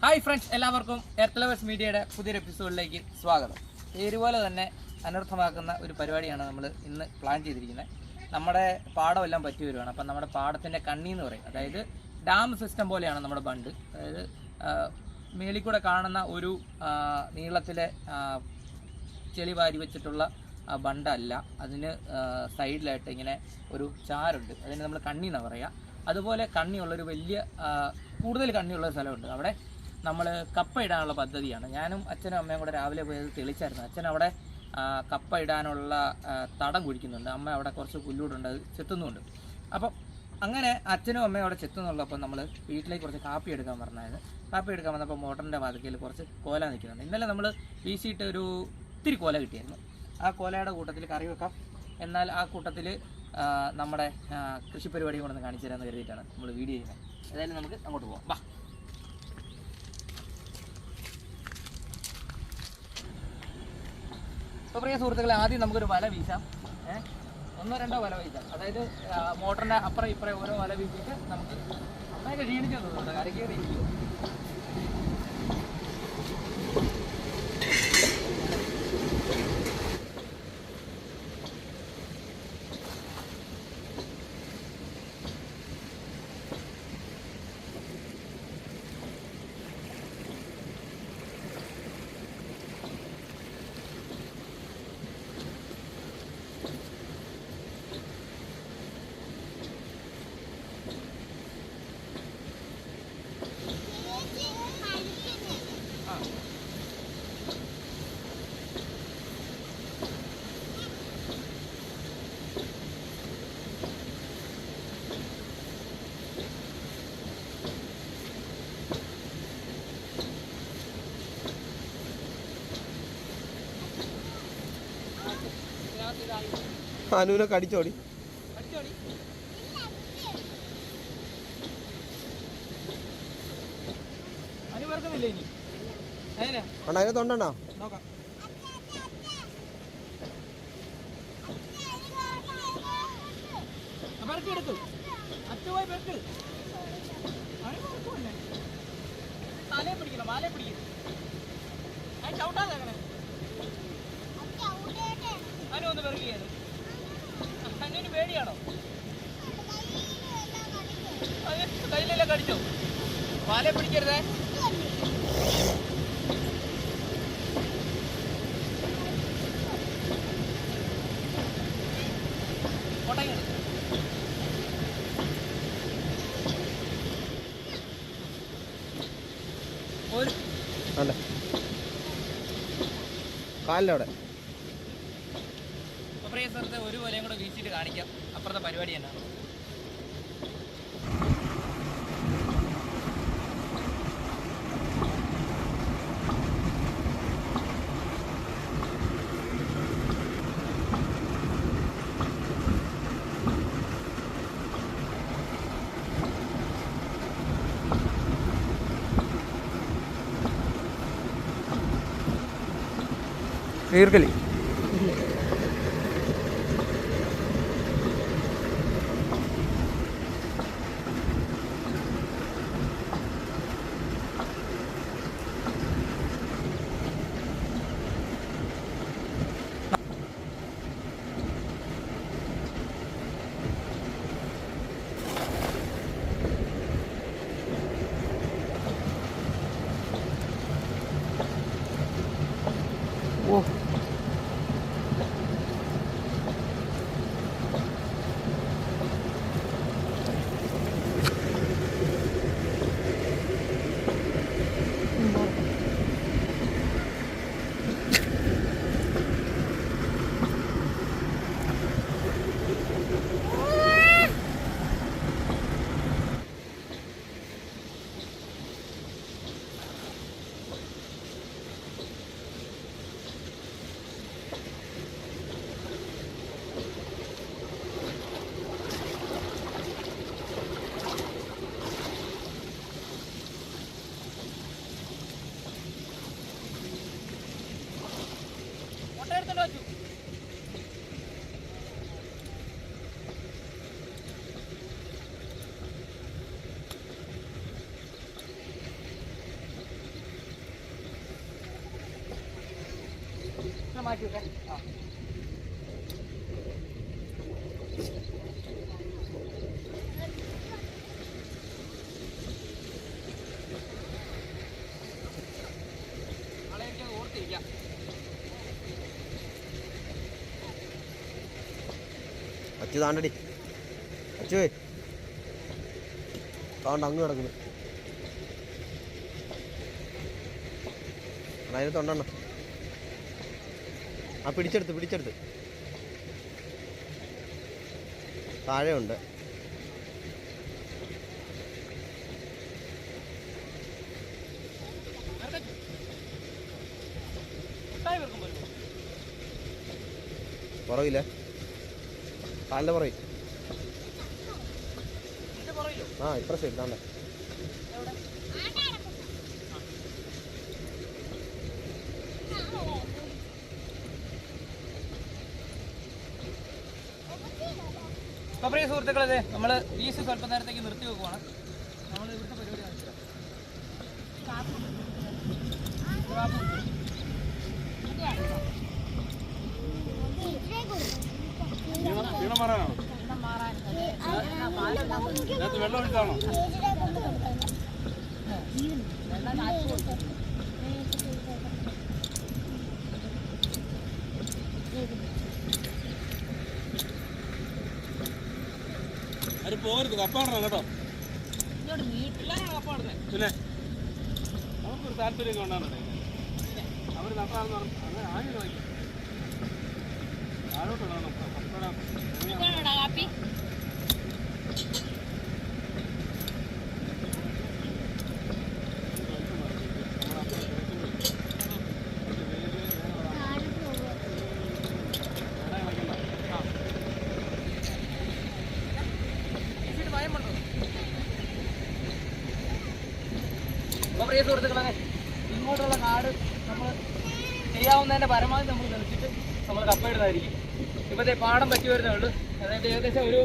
Hi friends, എല്ലാവർക്കും earth lovers മീഡിയയുടെ പുതിയൊരു എപ്പിസോഡിലേക്ക് സ്വാഗതം. ഇതുപോലെ തന്നെ അനർത്ഥമാക്കുന്ന ഒരു പരിപാടിയാണ് നമ്മൾ ഇന്ന് പ്ലാൻ ചെയ്തിരിക്കുന്നത്. നമ്മുടെ പാടമെല്ലാം പറ്റി വരുവാണ്. അപ്പം നമ്മുടെ പാടത്തിൻ്റെ കണ്ണി എന്ന് പറയും, അതായത് ഡാം സിസ്റ്റം പോലെയാണ് നമ്മുടെ ബണ്ട്. അതായത് മേളിൽ കൂടെ കാണുന്ന ഒരു നീളത്തിലെ ചെളി വാരി വെച്ചിട്ടുള്ള ബണ്ടല്ല, അതിന് സൈഡിലായിട്ട് ഇങ്ങനെ ഒരു ചാരുണ്ട്, അതിന് നമ്മൾ കണ്ണി എന്നാണ് പറയുക. അതുപോലെ കണ്ണിയുള്ളൊരു വലിയ കൂടുതൽ കണ്ണിയുള്ള സ്ഥലമുണ്ട്. അവിടെ നമ്മൾ കപ്പ ഇടാനുള്ള പദ്ധതിയാണ്. ഞാനും അച്ഛനും അമ്മയും കൂടെ രാവിലെ പോയത് തെളിച്ചായിരുന്നു. അച്ഛൻ അവിടെ കപ്പ ഇടാനുള്ള തടം കുഴിക്കുന്നുണ്ട്, അമ്മ അവിടെ കുറച്ച് പുല്ലൂടുണ്ട്, അത് ചെത്തുന്നുണ്ട്. അപ്പം അങ്ങനെ അച്ഛനും അമ്മയും അവിടെ ചെത്തുന്നുള്ളപ്പോൾ നമ്മൾ വീട്ടിലേക്ക് കുറച്ച് കാപ്പി എടുക്കാൻ പറഞ്ഞായിരുന്നു. കാപ്പി എടുക്കാൻ വന്നപ്പോൾ മോട്ടറിൻ്റെ വാതിക്കൽ കുറച്ച് കോല നിൽക്കുന്നുണ്ട്. ഇന്നലെ നമ്മൾ വീശിയിട്ട് ഒരു ഇത്തിരി കോല കിട്ടിയായിരുന്നു. ആ കോലയുടെ കൂട്ടത്തിൽ കറി വെക്കാം, എന്നാൽ ആ കൂട്ടത്തിൽ നമ്മുടെ കൃഷി പരിപാടി കൊണ്ടൊന്ന് കാണിച്ചു തരാമെന്ന് കരുതിയിട്ടാണ് നമ്മൾ വീഡിയോ ചെയ്യുന്നത്. ഏതായാലും നമുക്ക് അങ്ങോട്ട് പോകാം, വാ. അപ്പോൾ പ്രിയ സുഹൃത്തുക്കളെ, ആദ്യം നമുക്കൊരു വല വീശാം. ഒന്നോ രണ്ടോ വല വീശാം. അതായത് മോട്ടറിൻ്റെ അപ്പുറം ഇപ്പുറം ഓരോ വല വീശിയിട്ട് നമുക്ക് അമ്മയൊക്കെ ക്ഷീണിച്ചു തോന്നുന്നുണ്ട്, കരക്കേറി. അനുവിനൊക്കെ അടിച്ചോടി അതിനെ തൊണ്ടോ നോക്കാം. എടുത്തു അറ്റുപോയി പെട്ട് തലയെ പിടിക്കണം, മാലയെ പിടിക്കണം. അത് ചവിട്ടാതെ അങ്ങനെ അനു ഒന്ന് പെറുകിയാണ്. അനുവിന് പേടിയാണോ? കയ്യിലെല്ലാം കടിച്ചോ? മാലയെ പിടിക്കരുതേ. കാലിലവിടെ പ്രിയ സ്ഥലത്തെ ഒരു വലയും കൂടെ വീശിയിട്ട് കാണിക്കാം. അപ്പുറത്തെ പരിപാടി തന്നെ. നീർക്കലി ഓ മാറ്റി വെക്കാം. ഓർത്തിരിക്കാം. അച്ചു താണ്ടടി അച്ചുവേ താണ്ട് അങ്ങ് കിടക്കുന്നു. അതിന് തൊണ്ടെണ്ണ ആ പിടിച്ചെടുത്ത് താഴെ ഉണ്ട്. പുറകില്ലേ കാലിൻ്റെ പുറകിൽ ആ ഇത്ര സൈഡ് താണ്ടേ. അപ്പോൾ പ്രിയ സുഹൃത്തുക്കളെ, നമ്മൾ പീസ് സ്വല്പം നേരത്തേക്ക് നിർത്തി വെക്കുവാണ്. നമ്മൾ ഇവിടുത്തെ പരിപാടി കാണിച്ചില്ല. വെള്ളം ഒഴിച്ചാണോ? അത് പോരുത്, കപ്പാടണം കേട്ടോ. പിന്നെ നമുക്കൊരു താല്പര്യമൊക്കെ ഉണ്ടാകുന്നുണ്ട്. അവർ നട്ടാന്ന് പറഞ്ഞു അങ്ങനെ ആദ്യം വായിക്കും. താഴോട്ട് വേണം കാപ്പി അപ്പോൾ പ്രിയ സുഹൃത്തുക്കളെ, ഇങ്ങോട്ടുള്ള കാട് നമ്മൾ ചെയ്യാവുന്നതിൻ്റെ പരമാവധി നമ്മൾ തെളിച്ചിട്ട് നമ്മൾ കപ്പയിടുന്നതായിരിക്കും. ഇപ്പോഴത്തെ പാടം പറ്റി വരുന്നേ ഉള്ളൂ. അതായത് ഏകദേശം ഒരു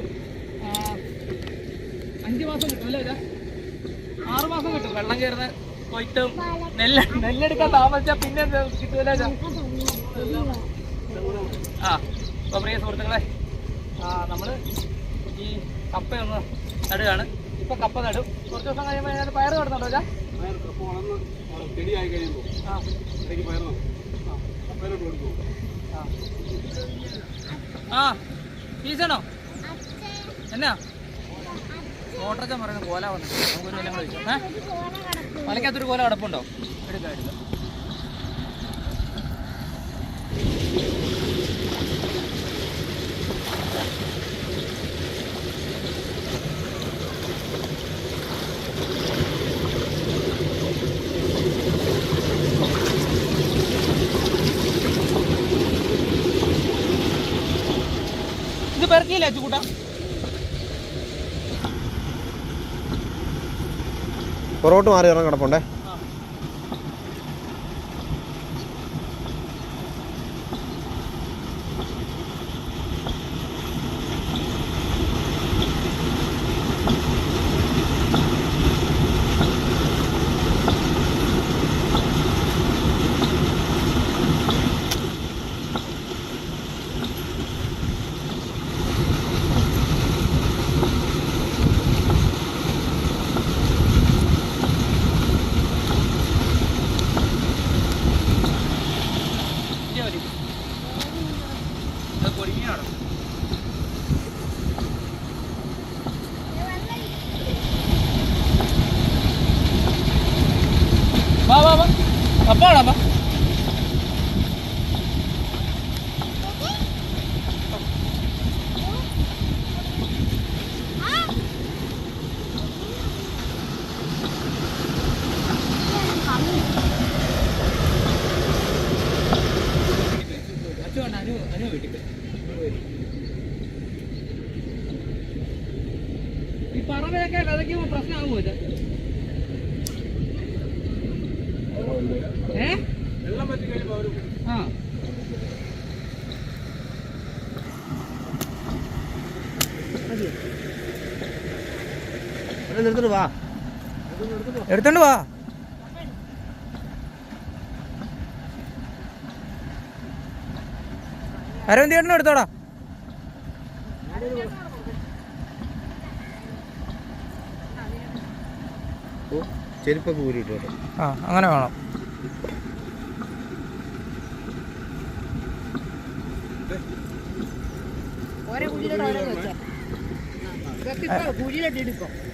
5 മാസം കിട്ടും അല്ലേ? 6 മാസം കിട്ടും വെള്ളം കയറുന്ന കൊയ്ത്തും നെല്ലെടുക്കാൻ താമസിച്ചാൽ പിന്നെ കിട്ടൂല. ആ അപ്പോൾ പ്രിയ സുഹൃത്തുക്കളെ, നമ്മൾ ഈ കപ്പയൊന്ന് നടുകയാണ്. ഇപ്പം കപ്പ നടും. കുറച്ച് ദിവസം കഴിയുമ്പോൾ അതിനകത്ത് പയർ കിടന്നുണ്ടോ? കപ്പ വളർന്ന് ചെടിയായി കഴിയുമ്പോൾ ഇടയ്ക്ക് പയർ കപ്പയിലോട്ട് കൊടുക്കും. ആ ഫീസാണോ? എന്നാ മോട്ടറൊക്കെ പറയുന്നത് കോല വന്നിട്ട് നമുക്കൊരു വില കഴിച്ചു. മലക്കകത്തൊരു കോല കിടപ്പുണ്ടോ? എടുക്കാം. ഇത് പെരക്കിയില്ല അച്ചുകൂട്ട. പുറകോട്ട് മാറി ഇറങ്ങി കിടപ്പുണ്ടേ. വാ വാ വാ അപ്പാടാ വാ. ഈ പറവയൊക്കെ വിതയ്ക്കുമ്പോൾ പ്രശ്നമാകുമോ ഇത്? വെള്ളം പറ്റി കഴിയുമ്പോൾ അവർ നിർത്തിട്ട് വാ. എടുത്തോണ്ട് വാ. അരവിന്ദ് ചേട്ടനും എടുത്തോടാ. ചെരുപ്പൊക്കെ ഊരിയിട്ട് കേട്ടോ. ആ അങ്ങനെ വേണം.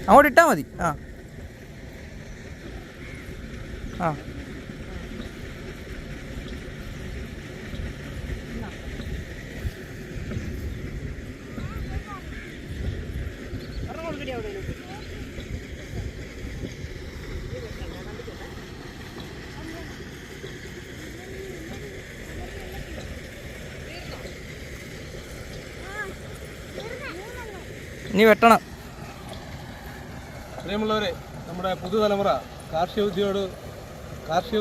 അങ്ങോട്ട് ഇട്ടാ മതി. ആ ആ ഇനി വെട്ടണം. പ്രിയമുള്ളവരെ, നമ്മുടെ പുതുതലമുറ കാർഷിക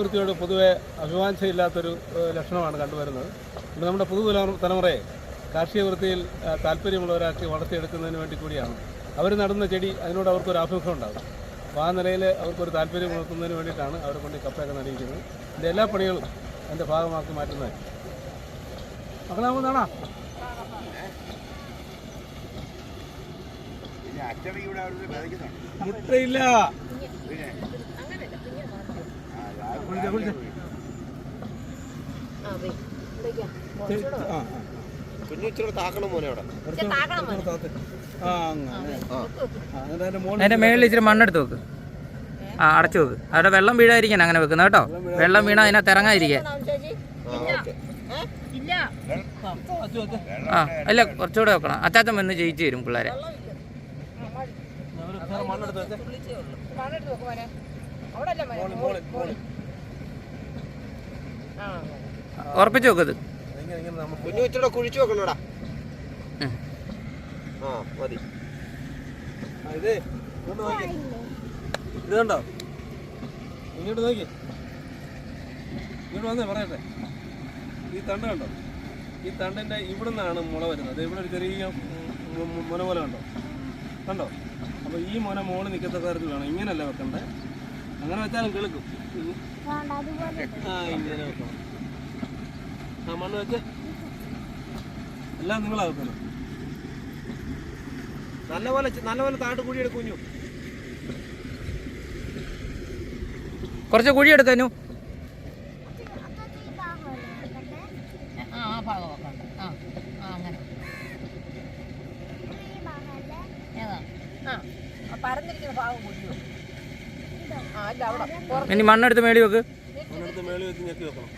വൃത്തിയോട് പൊതുവെ അഭിവാഞ്ചയില്ലാത്തൊരു ലക്ഷണമാണ് കണ്ടുവരുന്നത്. ഇത് നമ്മുടെ തലമുറയെ കാർഷിക വൃത്തിയിൽ താല്പര്യമുള്ളവരാക്കി വളർത്തിയെടുക്കുന്നതിന് വേണ്ടി കൂടിയാണ്. അവർ നടുന്ന ചെടി അതിനോട് അവർക്കൊരു ആഭിമുഖ്യം ഉണ്ടാകും. അപ്പോൾ ആ നിലയിൽ അവർക്കൊരു താല്പര്യം ഉണർത്തുന്നതിന് വേണ്ടിയിട്ടാണ് അവരെ കൊണ്ട് കപ്പയൊക്കെ നടിയിക്കുന്നത്. ഇതിൻ്റെ എല്ലാ പണികളും അതിൻ്റെ ഭാഗമാക്കി മാറ്റുന്നത്. മക്കളാകുന്നതാണോ? മുട്ടയില്ല. കുഞ്ഞിച്ചിരി താക്കണം മോനെ അവിടെ. അതിന്റെ മേളിൽ ഇച്ചിരി മണ്ണെടുത്ത് വെക്ക്. ആ അടച്ചു വെക്ക്. അവിടെ വെള്ളം വീഴാതിരിക്കാൻ അങ്ങനെ വെക്കുന്നത് കേട്ടോ. വെള്ളം വീണാൽ അതിനകത്ത് ഇറങ്ങാതിരിക്കാൻ. ആ അല്ല, കുറച്ചുകൂടെ വെക്കണം. അച്ചാച്ചൻ വന്ന് ജയിച്ചു തരും പിള്ളേരെ. ഉറപ്പിച്ചു വെക്കത്. കുഞ്ഞു വെച്ചോടെ കുഴിച്ചു വെക്കണോടാ. ആ മതി. ഇത് കണ്ടോ? ഇങ്ങോട്ട് നോക്കി, ഇങ്ങോട്ട് വന്നേ പറയട്ടെ. ഈ തണ്ട് കണ്ടോ? ഈ തണ്ടിൻ്റെ ഇവിടെ നിന്നാണ് മുള വരുന്നത്. ഇവിടെ ഒരു ചെറിയ മുന പോലെ കണ്ടോ? കണ്ടോ? അപ്പോൾ ഈ മുന മുകളിൽ നിൽക്കത്ത തരത്തിൽ വേണം. ഇങ്ങനെയല്ല വെക്കണ്ടേ. അങ്ങനെ വെച്ചാലും കിളുക്കും. ആ ഇങ്ങനെ വെക്കണം. ആ മണ്ണ് വെച്ച് എല്ലാം നിങ്ങളാ വെക്കണം. നല്ലപോലെ താട്ട് കുഴിയെടുക്കും കുഞ്ഞു. കുറച്ച് കുഴി എടുക്കാനു. ഇനി മണ്ണെടുത്ത് മേളി വെക്ക്. മണ്ണെടുത്ത് മേളി വെച്ച് ഞെക്കി വെക്കണം.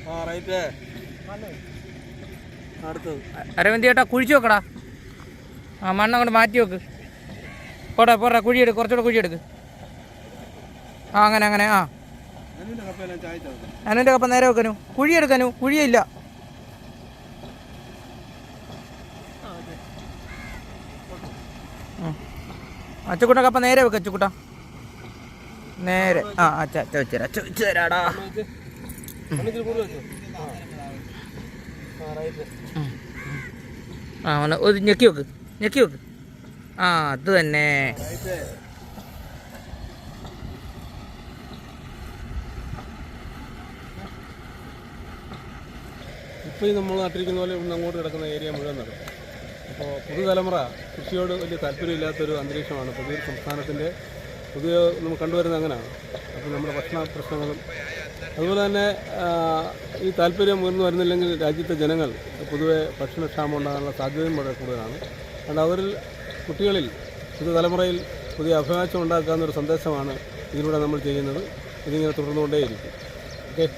ആ റൈറ്റ്. അടുത്തത് അരവിന്ദ് ചേട്ടാ കുഴിച്ചു വെക്കടാ. ആ മണ്ണങ്ങോട്ട് മാറ്റി വെക്ക്. പോട്ടെ കുഴിയെടുക്ക്. കുറച്ചുകൂടെ കുഴിയെടുക്ക്. ആ അങ്ങനെ അങ്ങനെ. ആ അനുവിൻ്റെ കപ്പ നേരെ വെക്കാനു. കുഴിയെടുക്കാനു. കുഴിയില്ല. അച്ചുക്കുട്ട കപ്പ നേരെ വെക്ക. അച്ചുക്കുട്ട നേരെ. ആ അച്ച തരാടാ. ആ ഒന്ന് ഞെക്കി വെക്ക്. ആ അത് തന്നെ. ഇപ്പോൾ നമ്മൾ നട്ടിരിക്കുന്ന പോലെ ഇവിടെ അങ്ങോട്ട് കിടക്കുന്ന ഏരിയ മുഴുവൻ നടക്കും. അപ്പോൾ പുതുതലമുറ കൃഷിയോട് വലിയ താല്പര്യമില്ലാത്തൊരു അന്തരീക്ഷമാണ് പുതിയൊരു സംസ്ഥാനത്തിൻ്റെ നമുക്ക് കണ്ടുവരുന്നത്. അങ്ങനെയാണ്. അപ്പോൾ നമ്മുടെ ഭക്ഷണ പ്രശ്നങ്ങളും അതുപോലെ തന്നെ ഈ താല്പര്യം ഉയർന്നു വരുന്നില്ലെങ്കിൽ രാജ്യത്തെ ജനങ്ങൾ പൊതുവെ ഭക്ഷണക്ഷാമം ഉണ്ടാകാനുള്ള സാധ്യതയും വളരെ കൂടുതലാണ്. അതുകൊണ്ട് അവരിൽ കുട്ടികളിൽ പുതുതലമുറയിൽ പുതിയ അഭിലാഷം ഉണ്ടാക്കാവുന്നൊരു സന്ദേശമാണ് ഇതിലൂടെ നമ്മൾ ചെയ്യുന്നത്. ഇതിങ്ങനെ തുടർന്നുകൊണ്ടേയിരിക്കും. ഓക്കെ.